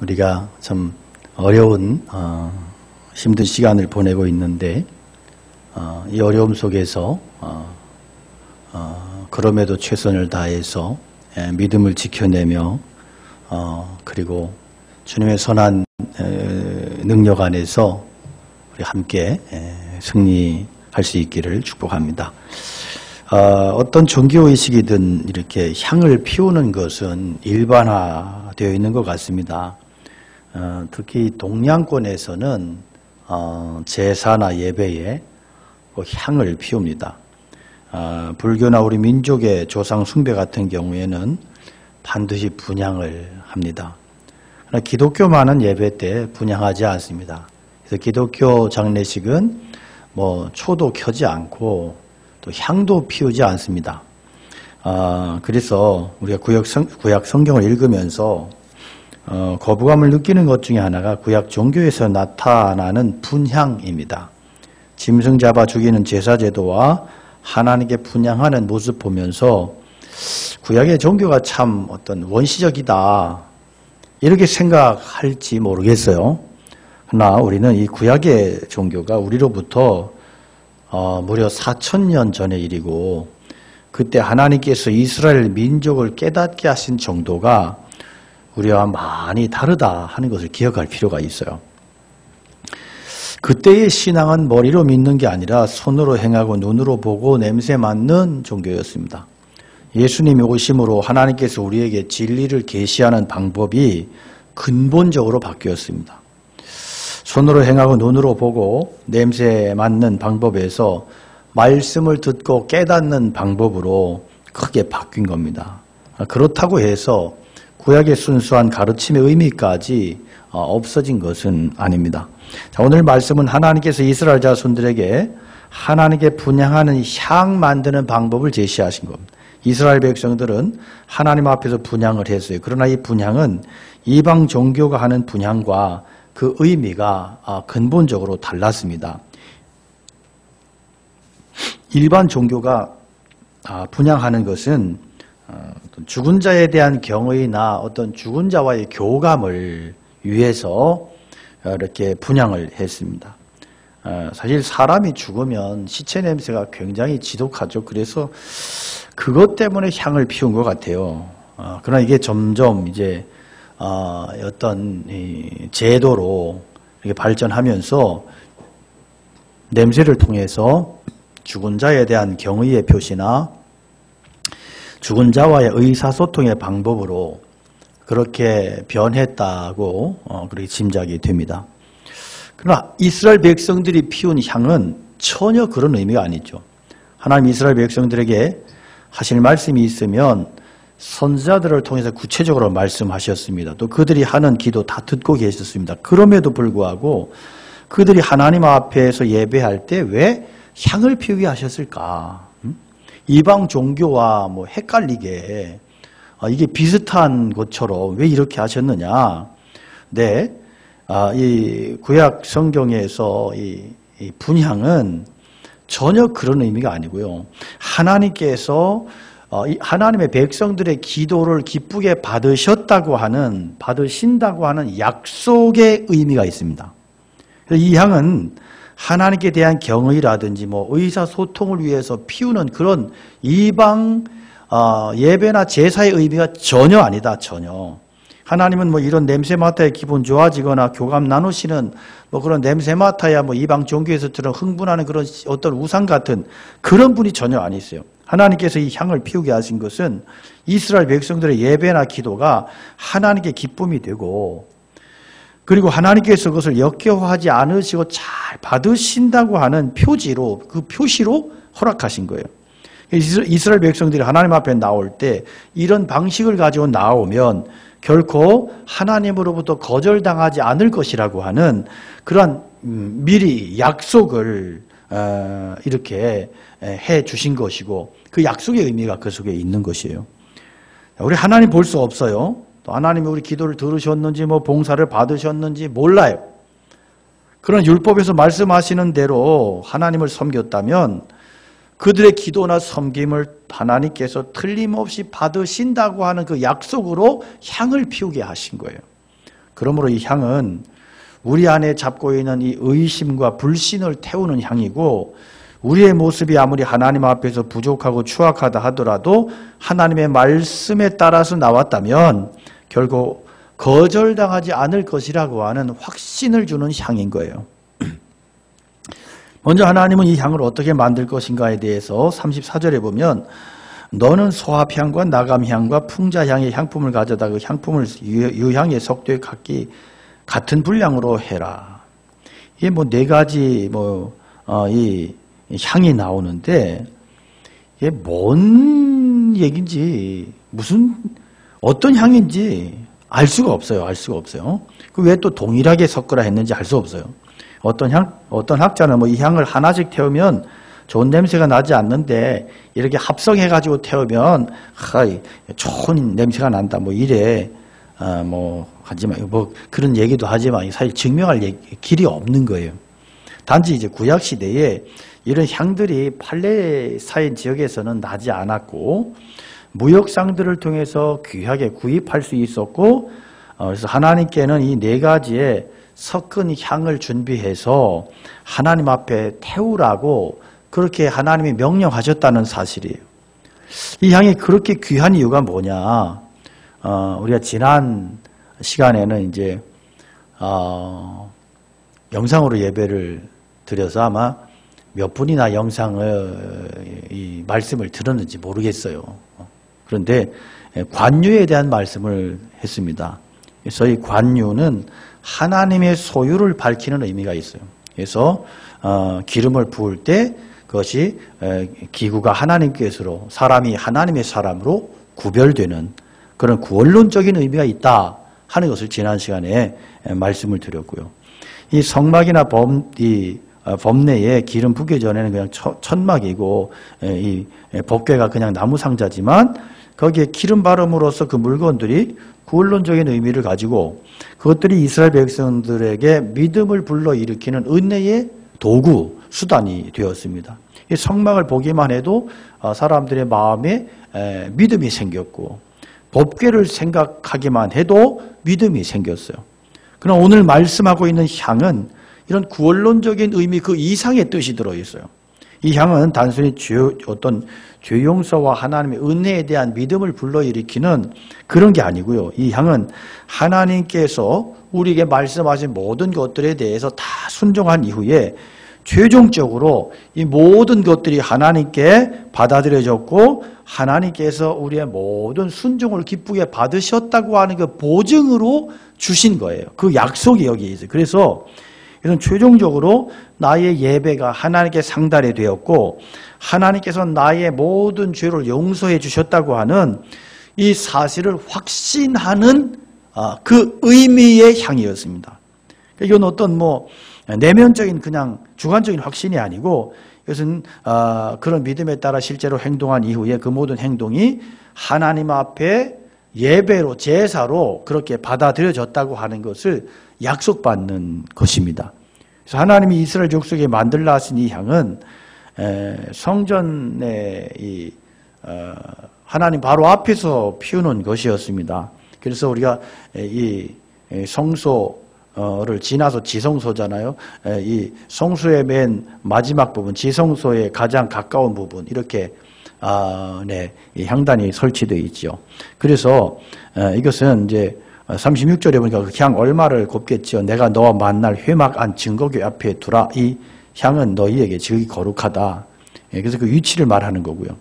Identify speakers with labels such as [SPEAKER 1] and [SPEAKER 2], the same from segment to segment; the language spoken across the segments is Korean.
[SPEAKER 1] 우리가 참 어려운 힘든 시간을 보내고 있는데 이 어려움 속에서 그럼에도 최선을 다해서 믿음을 지켜내며 그리고 주님의 선한 능력 안에서 우리 함께 승리할 수 있기를 축복합니다. 어떤 종교의식이든 이렇게 향을 피우는 것은 일반화되어 있는 것 같습니다. 특히 동양권에서는 제사나 예배에 향을 피웁니다. 불교나 우리 민족의 조상 숭배 같은 경우에는 반드시 분향을 합니다. 그러나 기독교만은 예배 때 분향하지 않습니다. 그래서 기독교 장례식은 초도 켜지 않고 또 향도 피우지 않습니다. 그래서 우리가 구약 성경을 읽으면서 거부감을 느끼는 것 중에 하나가 구약 종교에서 나타나는 분향입니다. 짐승 잡아 죽이는 제사제도와 하나님께 분향하는 모습 보면서 구약의 종교가 참 어떤 원시적이다 이렇게 생각할지 모르겠어요. 그러나 우리는 이 구약의 종교가 우리로부터 무려 4,000년 전의 일이고 그때 하나님께서 이스라엘 민족을 깨닫게 하신 정도가 우리와 많이 다르다 하는 것을 기억할 필요가 있어요. 그때의 신앙은 머리로 믿는 게 아니라 손으로 행하고 눈으로 보고 냄새 맡는 종교였습니다. 예수님이 오심으로 하나님께서 우리에게 진리를 계시하는 방법이 근본적으로 바뀌었습니다. 손으로 행하고 눈으로 보고 냄새 맡는 방법에서 말씀을 듣고 깨닫는 방법으로 크게 바뀐 겁니다. 그렇다고 해서 구약의 순수한 가르침의 의미까지 없어진 것은 아닙니다. 자, 오늘 말씀은 하나님께서 이스라엘 자손들에게 하나님께 분향하는 향 만드는 방법을 제시하신 겁니다. 이스라엘 백성들은 하나님 앞에서 분향을 했어요. 그러나 이 분향은 이방 종교가 하는 분향과 그 의미가 근본적으로 달랐습니다. 일반 종교가 분향하는 것은 죽은 자에 대한 경의나 어떤 죽은 자와의 교감을 위해서 이렇게 분향을 했습니다. 사실 사람이 죽으면 시체 냄새가 굉장히 지독하죠. 그래서 그것 때문에 향을 피운 것 같아요. 그러나 이게 점점 이제 어떤 제도로 이렇게 발전하면서 냄새를 통해서 죽은 자에 대한 경의의 표시나 죽은 자와의 의사소통의 방법으로 그렇게 변했다고 그렇게 짐작이 됩니다. 그러나 이스라엘 백성들이 피운 향은 전혀 그런 의미가 아니죠. 하나님 이스라엘 백성들에게 하실 말씀이 있으면 선지자들을 통해서 구체적으로 말씀하셨습니다. 또 그들이 하는 기도 다 듣고 계셨습니다. 그럼에도 불구하고 그들이 하나님 앞에서 예배할 때 왜 향을 피우게 하셨을까? 이방 종교와 헷갈리게 이게 비슷한 것처럼 왜 이렇게 하셨느냐? 네, 이 구약 성경에서 이 분향은 전혀 그런 의미가 아니고요. 하나님께서 하나님의 백성들의 기도를 기쁘게 받으신다고 하는 약속의 의미가 있습니다. 이 향은 하나님께 대한 경의라든지 의사소통을 위해서 피우는 그런 이방 예배나 제사의 의미가 전혀 아니다. 전혀. 하나님은 이런 냄새 맡아야 기분 좋아지거나 교감 나누시는 그런 냄새 맡아야 이방 종교에서처럼 흥분하는 그런 어떤 우상 같은 그런 분이 전혀 아니세요. 하나님께서 이 향을 피우게 하신 것은 이스라엘 백성들의 예배나 기도가 하나님께 기쁨이 되고 그리고 하나님께서 그것을 역겨워하지 않으시고 잘 받으신다고 하는 표시로 허락하신 거예요. 이스라엘 백성들이 하나님 앞에 나올 때 이런 방식을 가지고 나오면 결코 하나님으로부터 거절당하지 않을 것이라고 하는 그러한 미리 약속을 이렇게 해 주신 것이고 그 약속의 의미가 그 속에 있는 것이에요. 우리 하나님 볼 수 없어요. 또 하나님이 우리 기도를 들으셨는지 봉사를 받으셨는지 몰라요. 그런 율법에서 말씀하시는 대로 하나님을 섬겼다면 그들의 기도나 섬김을 하나님께서 틀림없이 받으신다고 하는 그 약속으로 향을 피우게 하신 거예요. 그러므로 이 향은 우리 안에 잡고 있는 이 의심과 불신을 태우는 향이고, 우리의 모습이 아무리 하나님 앞에서 부족하고 추악하다 하더라도 하나님의 말씀에 따라서 나왔다면 결국 거절당하지 않을 것이라고 하는 확신을 주는 향인 거예요. 먼저 하나님은 이 향을 어떻게 만들 것인가에 대해서 34절에 보면 너는 소합향과 나감향과 풍자향의 향품을 가져다 그 향품을 유향의 속도에 같은 분량으로 해라. 이게 뭐 네 가지 이 향이 나오는데 이게 뭔 얘기인지 어떤 향인지 알 수가 없어요. 알 수가 없어요. 그 왜 또 동일하게 섞으라 했는지 알 수 없어요. 어떤 학자는 이 향을 하나씩 태우면 좋은 냄새가 나지 않는데 이렇게 합성해가지고 태우면 좋은 냄새가 난다. 이래 하지만 그런 얘기도 하지만 사실 증명할 길이 없는 거예요. 단지 이제 구약 시대에 이런 향들이 팔레스타인 지역에서는 나지 않았고 무역상들을 통해서 귀하게 구입할 수 있었고, 그래서 하나님께는 이 네 가지의 섞은 향을 준비해서 하나님 앞에 태우라고 그렇게 하나님이 명령하셨다는 사실이에요. 이 향이 그렇게 귀한 이유가 뭐냐? 우리가 지난 시간에는 이제 영상으로 예배를 드려서 아마 몇 분이나 이 말씀을 들었는지 모르겠어요. 그런데 관유에 대한 말씀을 했습니다. 그래서 이 관유는 하나님의 소유를 밝히는 의미가 있어요. 그래서 기름을 부을 때 그것이 기구가 하나님께서로, 사람이 하나님의 사람으로 구별되는 그런 구원론적인 의미가 있다 하는 것을 지난 시간에 말씀을 드렸고요. 이 성막이나 범내에 기름 붓기 전에는 그냥 천막이고 이 법궤가 그냥 나무 상자지만 거기에 기름 바름으로써 그 물건들이 구원론적인 의미를 가지고 그것들이 이스라엘 백성들에게 믿음을 불러일으키는 은혜의 도구, 수단이 되었습니다. 이 성막을 보기만 해도 사람들의 마음에 믿음이 생겼고 법궤를 생각하기만 해도 믿음이 생겼어요. 그러나 오늘 말씀하고 있는 향은 이런 구원론적인 의미 그 이상의 뜻이 들어있어요. 이 향은 단순히 어떤 죄 용서와 하나님의 은혜에 대한 믿음을 불러일으키는 그런 게 아니고요. 이 향은 하나님께서 우리에게 말씀하신 모든 것들에 대해서 다 순종한 이후에 최종적으로 이 모든 것들이 하나님께 받아들여졌고 하나님께서 우리의 모든 순종을 기쁘게 받으셨다고 하는 그 보증으로 주신 거예요. 그 약속이 여기 있어요. 그래서 이런 최종적으로 나의 예배가 하나님께 상달이 되었고 하나님께서 나의 모든 죄를 용서해 주셨다고 하는 이 사실을 확신하는 그 의미의 향이었습니다. 이건 어떤 내면적인 그냥 주관적인 확신이 아니고 이것은 그런 믿음에 따라 실제로 행동한 이후에 그 모든 행동이 하나님 앞에 예배로 제사로 그렇게 받아들여졌다고 하는 것을 약속받는 것입니다. 그래서 하나님이 이스라엘 족속에 만들라 하신 이 향은 성전의 하나님 바로 앞에서 피우는 것이었습니다. 그래서 우리가 이 성소를 지나서 지성소잖아요. 이 성소의 맨 마지막 부분, 지성소의 가장 가까운 부분 이렇게 이 향단이 설치되어 있죠. 그래서 이것은 이제 36절에 보니까 그 향 얼마를 곱겠지요. 내가 너와 만날 회막안 증거궤 앞에 두라. 이 향은 너희에게 지극히 거룩하다. 그래서 그 위치를 말하는 거고요.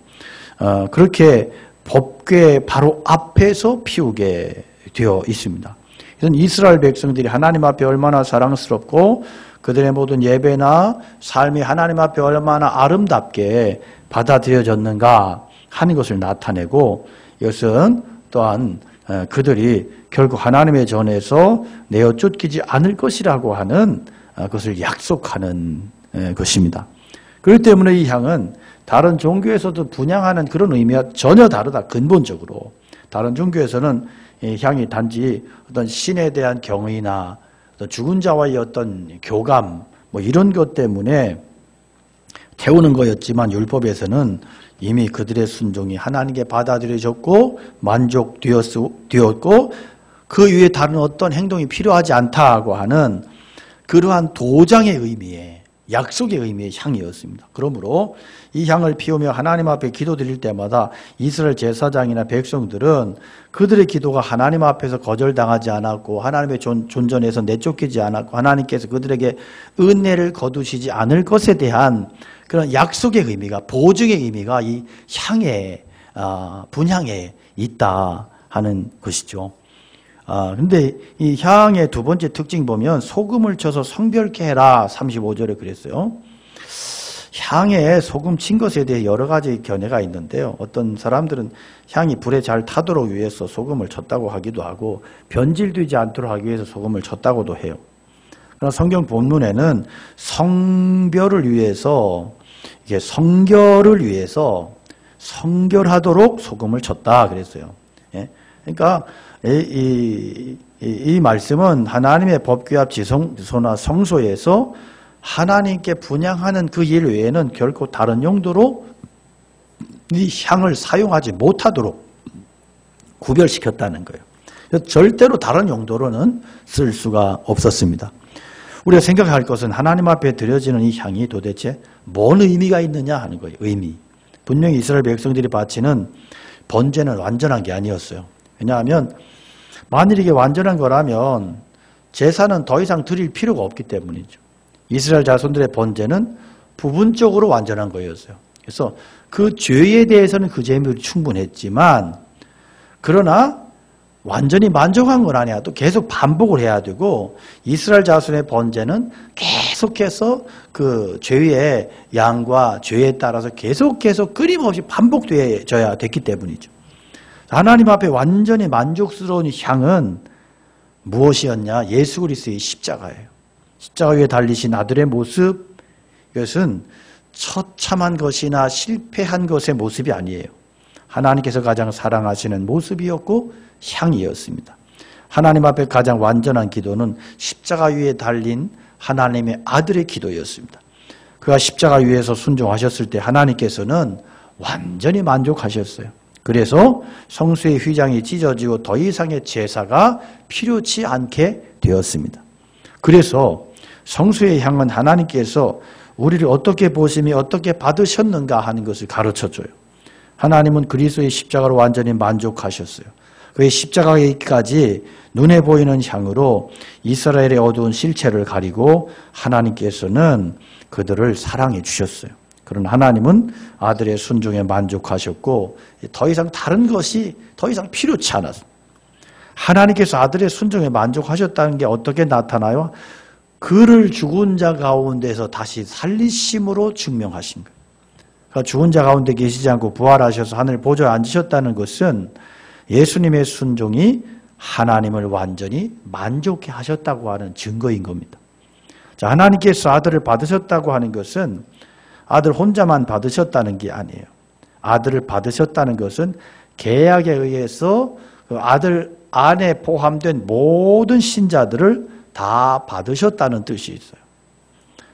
[SPEAKER 1] 그렇게 법궤 바로 앞에서 피우게 되어 있습니다. 이건 이스라엘 백성들이 하나님 앞에 얼마나 사랑스럽고 그들의 모든 예배나 삶이 하나님 앞에 얼마나 아름답게 받아들여졌는가 하는 것을 나타내고 이것은 또한 그들이 결국 하나님의 전에서 내어 쫓기지 않을 것이라고 하는 것을 약속하는 것입니다. 그렇기 때문에 이 향은 다른 종교에서도 분향하는 그런 의미와 전혀 다르다. 근본적으로 다른 종교에서는 이 향이 단지 어떤 신에 대한 경의나 어떤 죽은 자와의 어떤 교감 이런 것 때문에 태우는 거였지만 율법에서는 이미 그들의 순종이 하나님께 받아들여졌고 만족되었고 그 위에 다른 어떤 행동이 필요하지 않다고 하는 그러한 도장의 의미의, 약속의 의미의 향이었습니다. 그러므로 이 향을 피우며 하나님 앞에 기도드릴 때마다 이스라엘 제사장이나 백성들은 그들의 기도가 하나님 앞에서 거절당하지 않았고 하나님의 존전에서 내쫓기지 않았고 하나님께서 그들에게 은혜를 거두시지 않을 것에 대한 그런 약속의 의미가, 보증의 의미가 이 향에, 분향에 있다 하는 것이죠. 근데 이 향의 두 번째 특징 보면 소금을 쳐서 성별케 해라 35절에 그랬어요. 향에 소금 친 것에 대해 여러 가지 견해가 있는데요. 어떤 사람들은 향이 불에 잘 타도록 위해서 소금을 쳤다고 하기도 하고 변질되지 않도록 하기 위해서 소금을 쳤다고도 해요. 그러나 성경 본문에는 성별을 위해서, 이게 성결을 위해서 성결하도록 소금을 쳤다 그랬어요. 예? 그러니까 이 말씀은 하나님의 법규합 지성소나 성소에서 하나님께 분향하는 그 일 외에는 결코 다른 용도로 이 향을 사용하지 못하도록 구별시켰다는 거예요. 절대로 다른 용도로는 쓸 수가 없었습니다. 우리가 생각할 것은 하나님 앞에 드려지는 이 향이 도대체 뭔 의미가 있느냐 하는 거예요. 의미. 분명히 이스라엘 백성들이 바치는 번제는 완전한 게 아니었어요. 왜냐하면 만일 이게 완전한 거라면 제사는 더 이상 드릴 필요가 없기 때문이죠. 이스라엘 자손들의 번제는 부분적으로 완전한 거였어요. 그래서 그 죄에 대해서는 그 제물이 충분했지만 그러나 완전히 만족한 건 아니야. 또 계속 반복을 해야 되고 이스라엘 자손의 번제는 계속해서 그 죄의 양과 죄에 따라서 계속 끊임없이 반복되어야 됐기 때문이죠. 하나님 앞에 완전히 만족스러운 향은 무엇이었냐? 예수 그리스도의 십자가예요. 십자가 위에 달리신 아들의 모습, 이것은 처참한 것이나 실패한 것의 모습이 아니에요. 하나님께서 가장 사랑하시는 모습이었고 향이었습니다. 하나님 앞에 가장 완전한 기도는 십자가 위에 달린 하나님의 아들의 기도였습니다. 그가 십자가 위에서 순종하셨을 때 하나님께서는 완전히 만족하셨어요. 그래서 성수의 휘장이 찢어지고 더 이상의 제사가 필요치 않게 되었습니다. 그래서 성수의 향은 하나님께서 우리를 어떻게 보시며 어떻게 받으셨는가 하는 것을 가르쳐줘요. 하나님은 그리스도의 십자가로 완전히 만족하셨어요. 그의 십자가에까지 눈에 보이는 향으로 이스라엘의 어두운 실체를 가리고 하나님께서는 그들을 사랑해 주셨어요. 그러나 하나님은 아들의 순종에 만족하셨고 더 이상 다른 것이 더 이상 필요치 않았어요. 하나님께서 아들의 순종에 만족하셨다는 게 어떻게 나타나요? 그를 죽은 자 가운데서 다시 살리심으로 증명하신 거예요. 그러니까 죽은 자 가운데 계시지 않고 부활하셔서 하늘 보좌에 앉으셨다는 것은 예수님의 순종이 하나님을 완전히 만족해 하셨다고 하는 증거인 겁니다. 자, 하나님께서 아들을 받으셨다고 하는 것은 아들 혼자만 받으셨다는 게 아니에요. 아들을 받으셨다는 것은 계약에 의해서 그 아들 안에 포함된 모든 신자들을 다 받으셨다는 뜻이 있어요.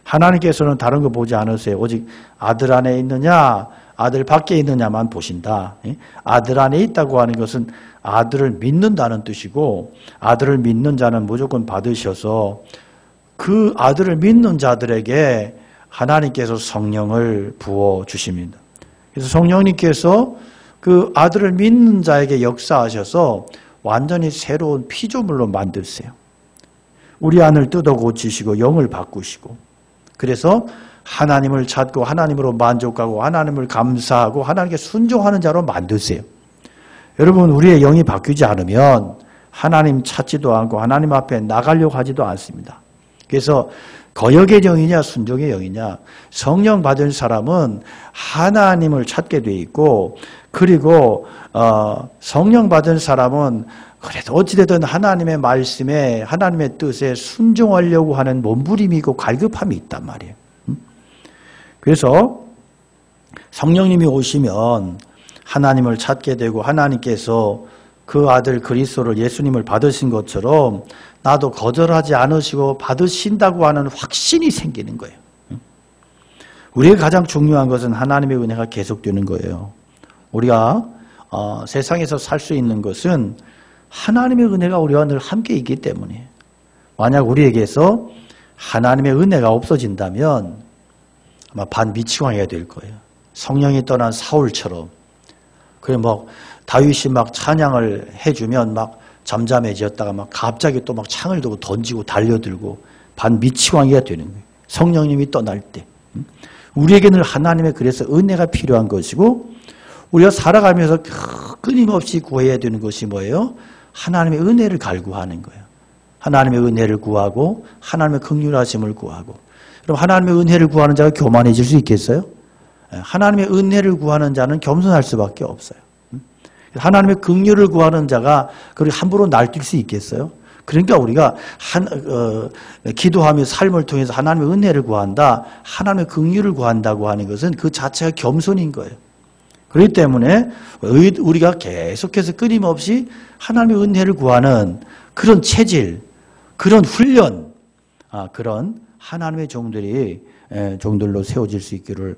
[SPEAKER 1] 하나님께서는 다른 거 보지 않으세요. 오직 아들 안에 있느냐 아들 밖에 있느냐만 보신다. 아들 안에 있다고 하는 것은 아들을 믿는다는 뜻이고 아들을 믿는 자는 무조건 받으셔서 그 아들을 믿는 자들에게 하나님께서 성령을 부어주십니다. 그래서 성령님께서 그 아들을 믿는 자에게 역사하셔서 완전히 새로운 피조물로 만드세요. 우리 안을 뜯어 고치시고 영을 바꾸시고 그래서 하나님을 찾고 하나님으로 만족하고 하나님을 감사하고 하나님께 순종하는 자로 만드세요. 여러분 우리의 영이 바뀌지 않으면 하나님 찾지도 않고 하나님 앞에 나가려고 하지도 않습니다. 그래서 거역의 영이냐 순종의 영이냐 성령 받은 사람은 하나님을 찾게 돼 있고 그리고 성령 받은 사람은 그래도 어찌되든 하나님의 말씀에 하나님의 뜻에 순종하려고 하는 몸부림이고 갈급함이 있단 말이에요. 그래서 성령님이 오시면 하나님을 찾게 되고 하나님께서 그 아들 그리스도를 예수님을 받으신 것처럼 나도 거절하지 않으시고 받으신다고 하는 확신이 생기는 거예요. 우리에게 가장 중요한 것은 하나님의 은혜가 계속되는 거예요. 우리가 세상에서 살 수 있는 것은 하나님의 은혜가 우리와 늘 함께 있기 때문에 만약 우리에게서 하나님의 은혜가 없어진다면 아마 반미치광이가 될 거예요. 성령이 떠난 사울처럼. 그래 뭐 다윗이 막 찬양을 해주면 막 잠잠해졌다가 막 갑자기 또 막 창을 들고 던지고 달려들고 반미치광이가 되는 거예요. 성령님이 떠날 때. 우리에게는 하나님의 그래서 은혜가 필요한 것이고 우리가 살아가면서 끊임없이 구해야 되는 것이 뭐예요? 하나님의 은혜를 갈구하는 거예요. 하나님의 은혜를 구하고 하나님의 긍휼하심을 구하고. 그럼 하나님의 은혜를 구하는 자가 교만해질 수 있겠어요? 하나님의 은혜를 구하는 자는 겸손할 수밖에 없어요. 하나님의 긍휼을 구하는 자가 그렇게 함부로 날뛸 수 있겠어요? 그러니까 우리가 기도하며 삶을 통해서 하나님의 은혜를 구한다, 하나님의 긍휼을 구한다고 하는 것은 그 자체가 겸손인 거예요. 그렇기 때문에 우리가 계속해서 끊임없이 하나님의 은혜를 구하는 그런 체질, 그런 훈련, 그런 하나님의 종들로 세워질 수 있기를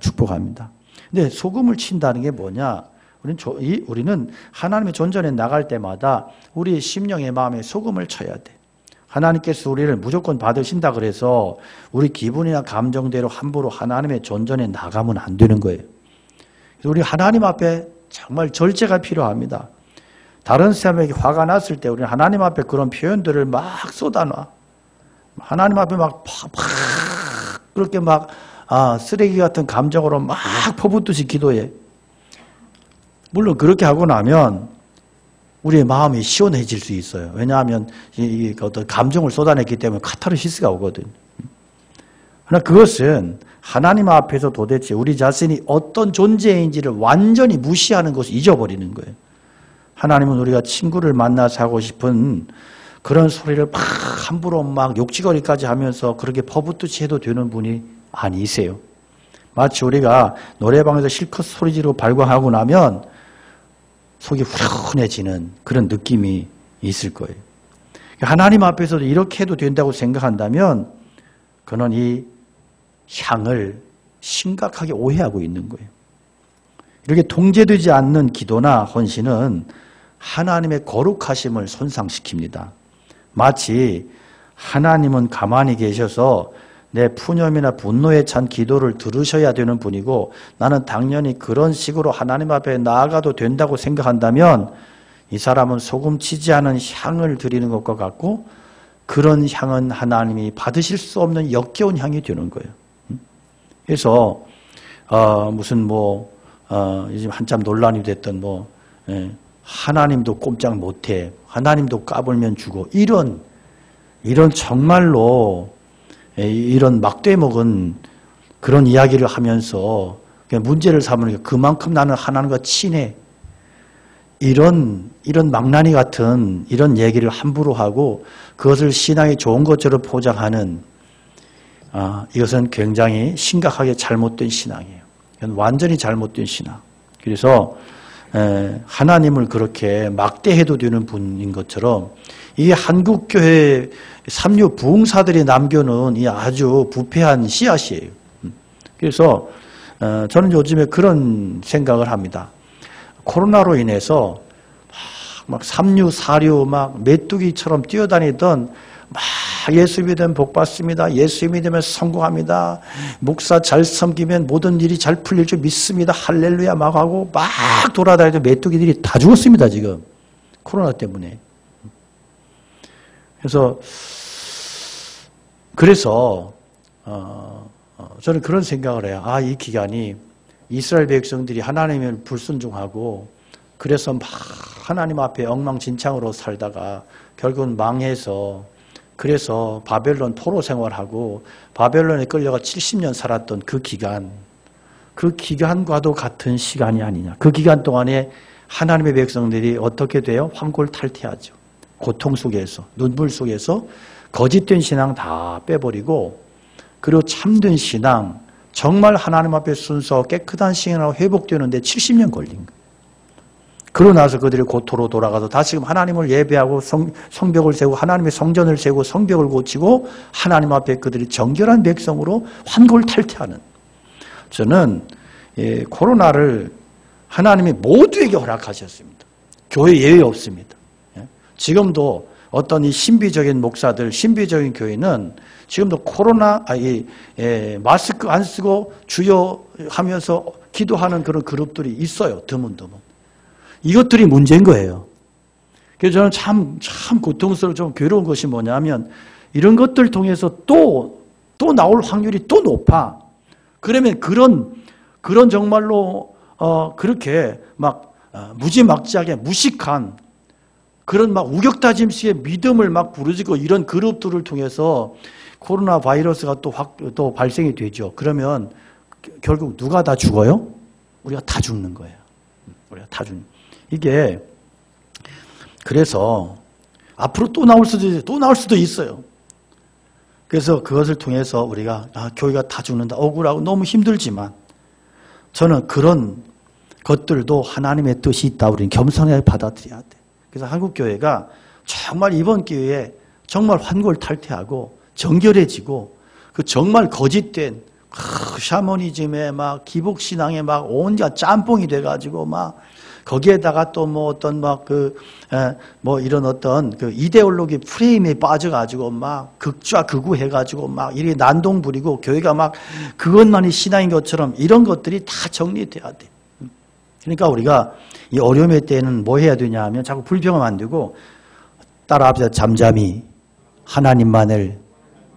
[SPEAKER 1] 축복합니다. 근데 소금을 친다는 게 뭐냐? 우리는 하나님의 존전에 나갈 때마다 우리의 심령의 마음에 소금을 쳐야 돼. 하나님께서 우리를 무조건 받으신다 그래서 우리 기분이나 감정대로 함부로 하나님의 존전에 나가면 안 되는 거예요. 그래서 우리 하나님 앞에 정말 절제가 필요합니다. 다른 사람에게 화가 났을 때 우리는 하나님 앞에 그런 표현들을 막 쏟아놔. 하나님 앞에 막 그렇게 막 쓰레기 같은 감정으로 막 퍼붓듯이 기도해. 물론 그렇게 하고 나면 우리의 마음이 시원해질 수 있어요. 왜냐하면 이 어떤 감정을 쏟아냈기 때문에 카타르시스가 오거든. 그러나 그것은 하나님 앞에서 도대체 우리 자신이 어떤 존재인지를 완전히 무시하는 것을 잊어버리는 거예요. 하나님은 우리가 친구를 만나서 하고 싶은 그런 소리를 막 함부로 막 욕지거리까지 하면서 그렇게 퍼붓듯이 해도 되는 분이 아니세요. 마치 우리가 노래방에서 실컷 소리 지르고 발광하고 나면 속이 후련해지는 그런 느낌이 있을 거예요. 하나님 앞에서도 이렇게 해도 된다고 생각한다면 그는 이 향을 심각하게 오해하고 있는 거예요. 이렇게 통제되지 않는 기도나 헌신은 하나님의 거룩하심을 손상시킵니다. 마치 하나님은 가만히 계셔서 내 푸념이나 분노에 찬 기도를 들으셔야 되는 분이고 나는 당연히 그런 식으로 하나님 앞에 나아가도 된다고 생각한다면 이 사람은 소금치지 않은 향을 드리는 것과 같고 그런 향은 하나님이 받으실 수 없는 역겨운 향이 되는 거예요. 그래서 무슨 요즘 한참 논란이 됐던 하나님도 꼼짝 못해, 하나님도 까불면 죽어, 이런 정말로 이런 막대 먹은 그런 이야기를 하면서 문제를 삼는 게 그만큼 나는 하나님과 친해. 이런 망나니 같은 이런 얘기를 함부로 하고 그것을 신앙이 좋은 것처럼 포장하는 이것은 굉장히 심각하게 잘못된 신앙이에요. 이건 완전히 잘못된 신앙. 그래서 하나님을 그렇게 막대해도 되는 분인 것처럼 이 한국교회 삼류 부흥사들이 남겨놓은 이 아주 부패한 씨앗이에요. 그래서 저는 요즘에 그런 생각을 합니다. 코로나로 인해서 막 삼류, 사류, 막 메뚜기처럼 뛰어다니던 막 예수 믿으면 복 받습니다. 예수 믿으면 성공합니다. 목사 잘 섬기면 모든 일이 잘 풀릴 줄 믿습니다. 할렐루야 막 하고 막 돌아다니던 메뚜기들이 다 죽었습니다. 지금 코로나 때문에. 그래서 저는 그런 생각을 해요. 이 기간이 이스라엘 백성들이 하나님을 불순종하고 그래서 막 하나님 앞에 엉망진창으로 살다가 결국은 망해서 그래서 바벨론 포로 생활하고 바벨론에 끌려가 70년 살았던 그 기간과도 같은 시간이 아니냐. 그 기간 동안에 하나님의 백성들이 어떻게 돼요? 환골탈태하죠. 고통 속에서, 눈물 속에서 거짓된 신앙 다 빼버리고 그리고 참된 신앙, 정말 하나님 앞에 순서 깨끗한 신앙으로 회복되는데 70년 걸린 거예요. 그러고 나서 그들이 고토로 돌아가서 다시금 하나님을 예배하고 성벽을 세우고 하나님의 성전을 세우고 성벽을 고치고 하나님 앞에 그들이 정결한 백성으로 환골탈태하는, 저는 코로나를 하나님이 모두에게 허락하셨습니다. 교회 예외 없습니다. 지금도 어떤 이 신비적인 목사들, 신비적인 교회는 지금도 마스크 안 쓰고 주여 하면서 기도하는 그런 그룹들이 있어요. 드문드문. 이것들이 문제인 거예요. 그래서 저는 참 고통스러워 좀 괴로운 것이 뭐냐면 이런 것들 통해서 또 나올 확률이 또 높아. 그러면 그런 정말로 그렇게 막 무지막지하게 무식한 그런 막 우격다짐식의 믿음을 막 부르짖고 이런 그룹들을 통해서 코로나 바이러스가 또 발생이 되죠. 그러면 결국 누가 다 죽어요? 우리가 다 죽는 거예요. 우리가 다 죽는. 이게 그래서 앞으로 또 나올 수도 있어요. 그래서 그것을 통해서 우리가 교회가 다 죽는다, 억울하고 너무 힘들지만 저는 그런 것들도 하나님의 뜻이 있다. 우리는 겸손하게 받아들여야 돼. 그래서 한국교회가 정말 이번 기회에 정말 환골탈태하고 정결해지고 그 정말 거짓된 샤머니즘에 막 기복신앙에 막 온갖 짬뽕이 돼가지고 막 거기에다가 또 뭐 어떤 이런 어떤 그 이데올로기 프레임에 빠져가지고 막 극좌 극우 해가지고 막 이렇게 난동 부리고 교회가 막 그것만이 신앙인 것처럼 이런 것들이 다 정리돼야 돼. 그러니까 우리가 이 어려움의 때는 뭐 해야 되냐 하면 자꾸 불평을 만들고 따라합시다. 잠잠히 하나님만을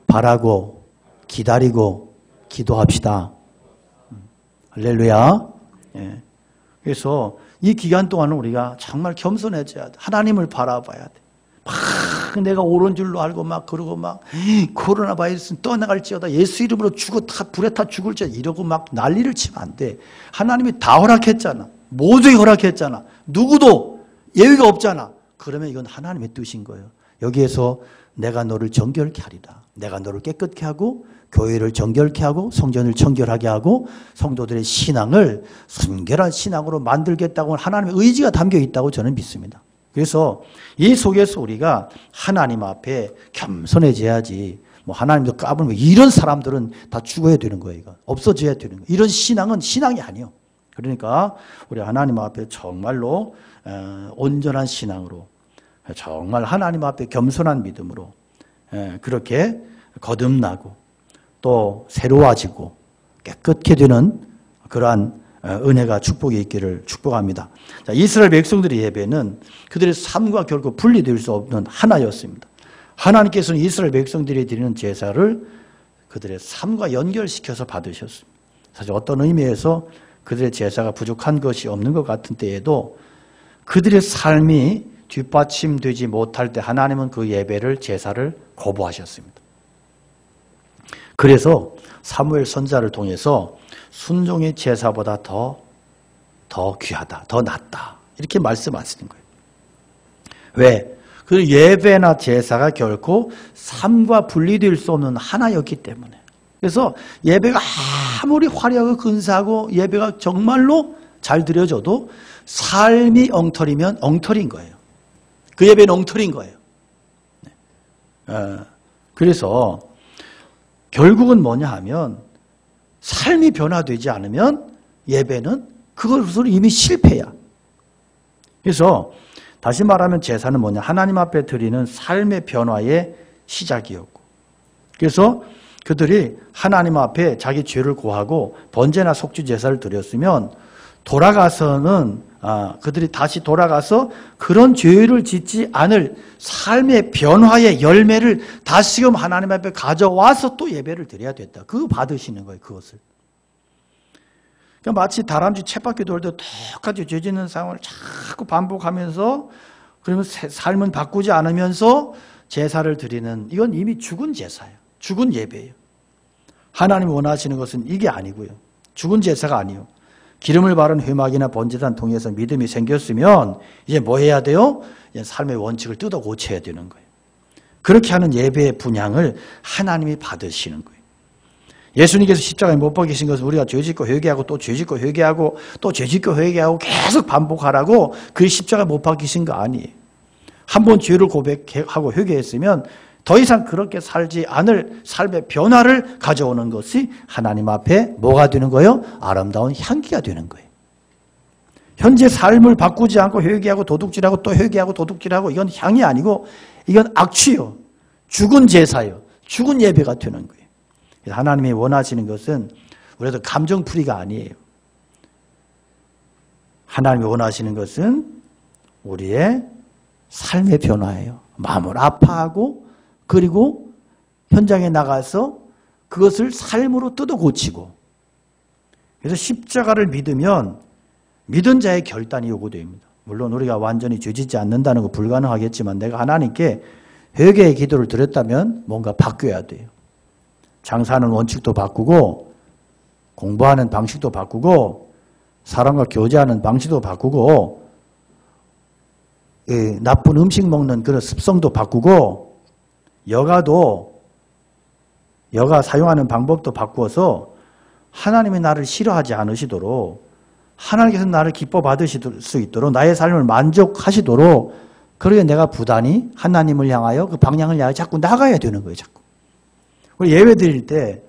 [SPEAKER 1] 바라고 기다리고 기도합시다. 할렐루야. 예. 그래서 이 기간 동안은 우리가 정말 겸손해져야 돼. 하나님을 바라봐야 돼. 막 내가 옳은 줄로 알고 막 그러고 막 코로나 바이러스는 떠나갈지어다. 예수 이름으로 불에 타 죽을지어다. 이러고 막 난리를 치면 안 돼. 하나님이 다 허락했잖아. 모두에 허락했잖아. 누구도 예외가 없잖아. 그러면 이건 하나님의 뜻인 거예요. 여기에서 내가 너를 정결케 하리라. 내가 너를 깨끗게 하고 교회를 정결케 하고 성전을 청결하게 하고 성도들의 신앙을 순결한 신앙으로 만들겠다고 하나님의 의지가 담겨 있다고 저는 믿습니다. 그래서 이 속에서 우리가 하나님 앞에 겸손해져야지 뭐 하나님도 까불면 이런 사람들은 다 죽어야 되는 거예요. 이거. 없어져야 되는 거예요. 이런 신앙은 신앙이 아니에요. 그러니까 우리 하나님 앞에 정말로 온전한 신앙으로 정말 하나님 앞에 겸손한 믿음으로 그렇게 거듭나고 또 새로워지고 깨끗게 되는 그러한 은혜가 축복이 있기를 축복합니다. 자, 이스라엘 백성들의 예배는 그들의 삶과 결코 분리될 수 없는 하나였습니다. 하나님께서는 이스라엘 백성들이 드리는 제사를 그들의 삶과 연결시켜서 받으셨습니다. 사실 어떤 의미에서 그들의 제사가 부족한 것이 없는 것 같은 때에도 그들의 삶이 뒷받침되지 못할 때 하나님은 그 예배를 제사를 거부하셨습니다. 그래서 사무엘 선지자를 통해서 순종의 제사보다 더 귀하다, 더 낫다 이렇게 말씀하시는 거예요. 왜? 그 예배나 제사가 결코 삶과 분리될 수 없는 하나였기 때문에. 그래서 예배가 아무리 화려하고 근사하고 예배가 정말로 잘 드려져도 삶이 엉터리면 엉터리인 거예요. 그 예배는 엉터리인 거예요. 그래서 결국은 뭐냐 하면 삶이 변화되지 않으면 예배는 그것으로 이미 실패야. 그래서 다시 말하면 제사는 뭐냐? 하나님 앞에 드리는 삶의 변화의 시작이었고, 그래서 그들이 하나님 앞에 자기 죄를 고하고 번제나 속죄 제사를 드렸으면 돌아가서는 그들이 다시 돌아가서 그런 죄를 짓지 않을 삶의 변화의 열매를 다시금 하나님 앞에 가져와서 또 예배를 드려야 됐다. 그거 받으시는 거예요. 그것을. 그러니까 마치 다람쥐 쳇바퀴 돌 때 똑같이 죄 짓는 상황을 자꾸 반복하면서 그러면 삶은 바꾸지 않으면서 제사를 드리는, 이건 이미 죽은 제사예요. 죽은 예배예요. 하나님이 원하시는 것은 이게 아니고요. 죽은 제사가 아니에요. 기름을 바른 회막이나 번제단 통해서 믿음이 생겼으면 이제 뭐 해야 돼요? 이제 삶의 원칙을 뜯어 고쳐야 되는 거예요. 그렇게 하는 예배의 분향을 하나님이 받으시는 거예요. 예수님께서 십자가에 못 박히신 것은 우리가 죄짓고 회개하고 또 죄짓고 회개하고 또 죄짓고 회개하고 계속 반복하라고 그 십자가에 못 박히신 거 아니에요. 한 번 죄를 고백하고 회개했으면 더 이상 그렇게 살지 않을 삶의 변화를 가져오는 것이 하나님 앞에 뭐가 되는 거예요? 아름다운 향기가 되는 거예요. 현재 삶을 바꾸지 않고 회개하고 도둑질하고 또 회개하고 도둑질하고 이건 향이 아니고 이건 악취요. 죽은 제사요. 죽은 예배가 되는 거예요. 그래서 하나님이 원하시는 것은 우리도 감정풀이가 아니에요. 하나님이 원하시는 것은 우리의 삶의 변화예요. 마음을 아파하고 그리고 현장에 나가서 그것을 삶으로 뜯어 고치고 그래서 십자가를 믿으면 믿은 자의 결단이 요구됩니다. 물론 우리가 완전히 죄짓지 않는다는 거 불가능하겠지만 내가 하나님께 회개의 기도를 드렸다면 뭔가 바뀌어야 돼요. 장사하는 원칙도 바꾸고 공부하는 방식도 바꾸고 사람과 교제하는 방식도 바꾸고 나쁜 음식 먹는 그런 습성도 바꾸고 여가 사용하는 방법도 바꾸어서 하나님이 나를 싫어하지 않으시도록 하나님께서 나를 기뻐 받으실 수 있도록 나의 삶을 만족하시도록 그러게 내가 부단히 하나님을 향하여 그 방향을 향하여 자꾸 나가야 되는 거예요. 자꾸. 우리 예배 드릴 때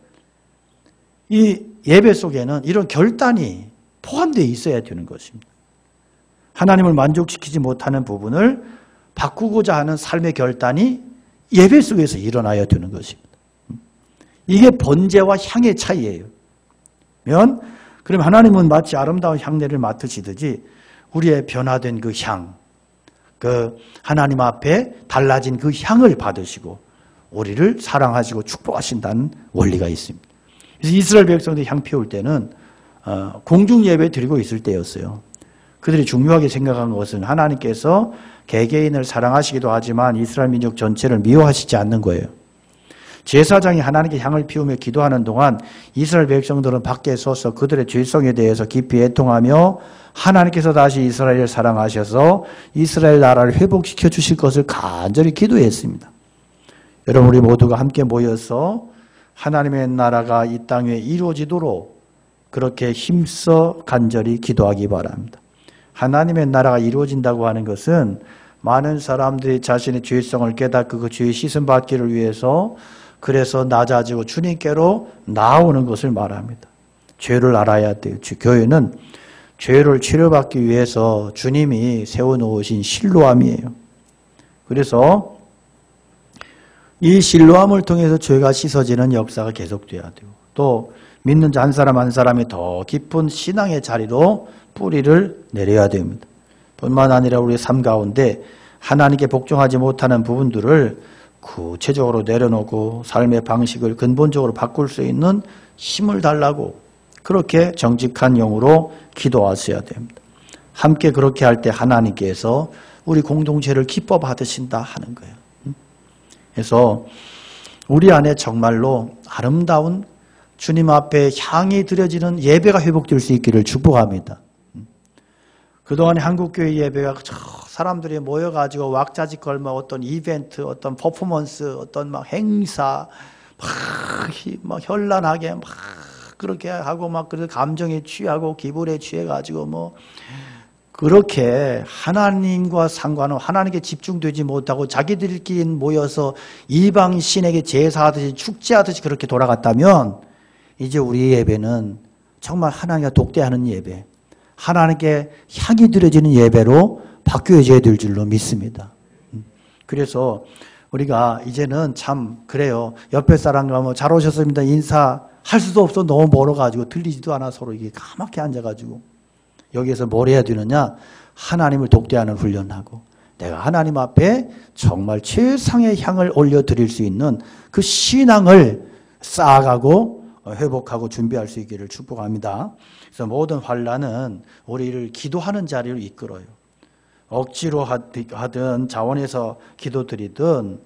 [SPEAKER 1] 이 예배 속에는 이런 결단이 포함되어 있어야 되는 것입니다. 하나님을 만족시키지 못하는 부분을 바꾸고자 하는 삶의 결단이 예배 속에서 일어나야 되는 것입니다. 이게 번제와 향의 차이예요. 그럼 하나님은 마치 아름다운 향내를 맡으시듯이 우리의 변화된 그 향, 그 하나님 앞에 달라진 그 향을 받으시고 우리를 사랑하시고 축복하신다는 원리가 있습니다. 그래서 이스라엘 백성들이 향 피울 때는 공중 예배 드리고 있을 때였어요. 그들이 중요하게 생각한 것은 하나님께서 개개인을 사랑하시기도 하지만 이스라엘 민족 전체를 미워하시지 않는 거예요. 제사장이 하나님께 향을 피우며 기도하는 동안 이스라엘 백성들은 밖에 서서 그들의 죄성에 대해서 깊이 애통하며 하나님께서 다시 이스라엘을 사랑하셔서 이스라엘 나라를 회복시켜 주실 것을 간절히 기도했습니다. 여러분 우리 모두가 함께 모여서 하나님의 나라가 이 땅에 이루어지도록 그렇게 힘써 간절히 기도하기 바랍니다. 하나님의 나라가 이루어진다고 하는 것은 많은 사람들이 자신의 죄성을 깨닫고 그 죄의 씻음 받기를 위해서 그래서 낮아지고 주님께로 나오는 것을 말합니다. 죄를 알아야 돼요. 교회는 죄를 치료받기 위해서 주님이 세워놓으신 실로암이에요. 그래서 이 실로암을 통해서 죄가 씻어지는 역사가 계속돼야 돼요. 또 믿는 자 한 사람 한 사람이 더 깊은 신앙의 자리로 뿌리를 내려야 됩니다. 뿐만 아니라 우리의 삶 가운데 하나님께 복종하지 못하는 부분들을 구체적으로 내려놓고 삶의 방식을 근본적으로 바꿀 수 있는 힘을 달라고 그렇게 정직한 영으로 기도하셔야 됩니다. 함께 그렇게 할 때 하나님께서 우리 공동체를 기뻐 받으신다 하는 거예요. 그래서 우리 안에 정말로 아름다운 주님 앞에 향이 드려지는 예배가 회복될 수 있기를 축복합니다. 그동안에 한국교회 예배가 사람들이 모여가지고 왁자지 걸마 어떤 이벤트, 어떤 퍼포먼스, 어떤 막 행사, 막 현란하게 막 그렇게 하고 막 그래서 감정에 취하고 기분에 취해가지고 뭐 그렇게 하나님과 상관은 하나님께 집중되지 못하고 자기들끼리 모여서 이방 신에게 제사하듯이 축제하듯이 그렇게 돌아갔다면 이제 우리 예배는 정말 하나님과 독대하는 예배, 하나님께 향이 드려지는 예배로 바뀌어져야 될 줄로 믿습니다. 그래서 우리가 이제는 참 그래요. 옆에 사람과 뭐 잘 오셨습니다 인사할 수도 없어. 너무 멀어가지고 들리지도 않아. 서로 이게 까맣게 앉아가지고 여기에서 뭘 해야 되느냐? 하나님을 독대하는 훈련하고 내가 하나님 앞에 정말 최상의 향을 올려드릴 수 있는 그 신앙을 쌓아가고 회복하고 준비할 수 있기를 축복합니다. 그래서 모든 환난은 우리를 기도하는 자리로 이끌어요. 억지로 하든 자원해서 기도드리든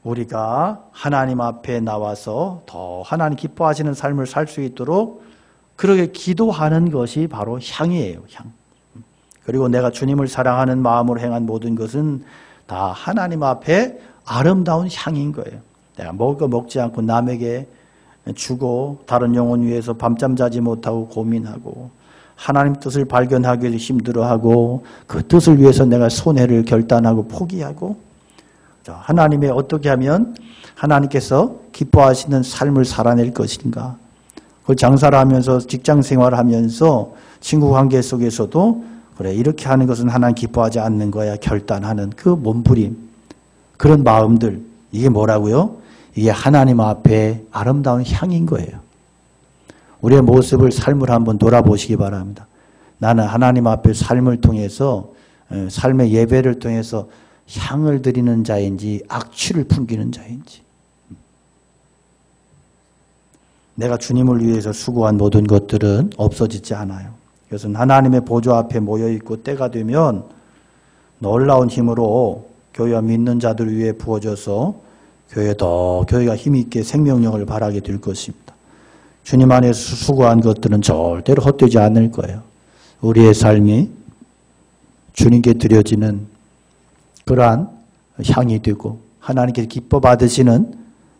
[SPEAKER 1] 우리가 하나님 앞에 나와서 더 하나님 기뻐하시는 삶을 살 수 있도록 그렇게 기도하는 것이 바로 향이에요. 향. 그리고 내가 주님을 사랑하는 마음으로 행한 모든 것은 다 하나님 앞에 아름다운 향인 거예요. 내가 먹을 거 먹지 않고 남에게 주고 다른 영혼 위해서 밤잠 자지 못하고 고민하고 하나님 뜻을 발견하기 위해서 힘들어하고 그 뜻을 위해서 내가 손해를 결단하고 포기하고 하나님의 어떻게 하면 하나님께서 기뻐하시는 삶을 살아낼 것인가. 그 장사를 하면서 직장 생활을 하면서 친구 관계 속에서도 그래, 이렇게 하는 것은 하나님 기뻐하지 않는 거야 결단하는 그 몸부림, 그런 마음들, 이게 뭐라고요? 이게 하나님 앞에 아름다운 향인 거예요. 우리의 모습을, 삶을 한번 돌아보시기 바랍니다. 나는 하나님 앞에 삶을 통해서, 삶의 예배를 통해서 향을 드리는 자인지 악취를 풍기는 자인지. 내가 주님을 위해서 수고한 모든 것들은 없어지지 않아요. 그것은 하나님의 보좌 앞에 모여있고 때가 되면 놀라운 힘으로 교회와 믿는 자들 위에 부어져서 교회가 힘있게 생명력을 발하게 될 것입니다. 주님 안에서 수고한 것들은 절대로 헛되지 않을 거예요. 우리의 삶이 주님께 드려지는 그러한 향이 되고 하나님께서 기뻐 받으시는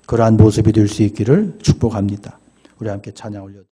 [SPEAKER 1] 그러한 모습이 될 수 있기를 축복합니다. 우리 함께 찬양 올려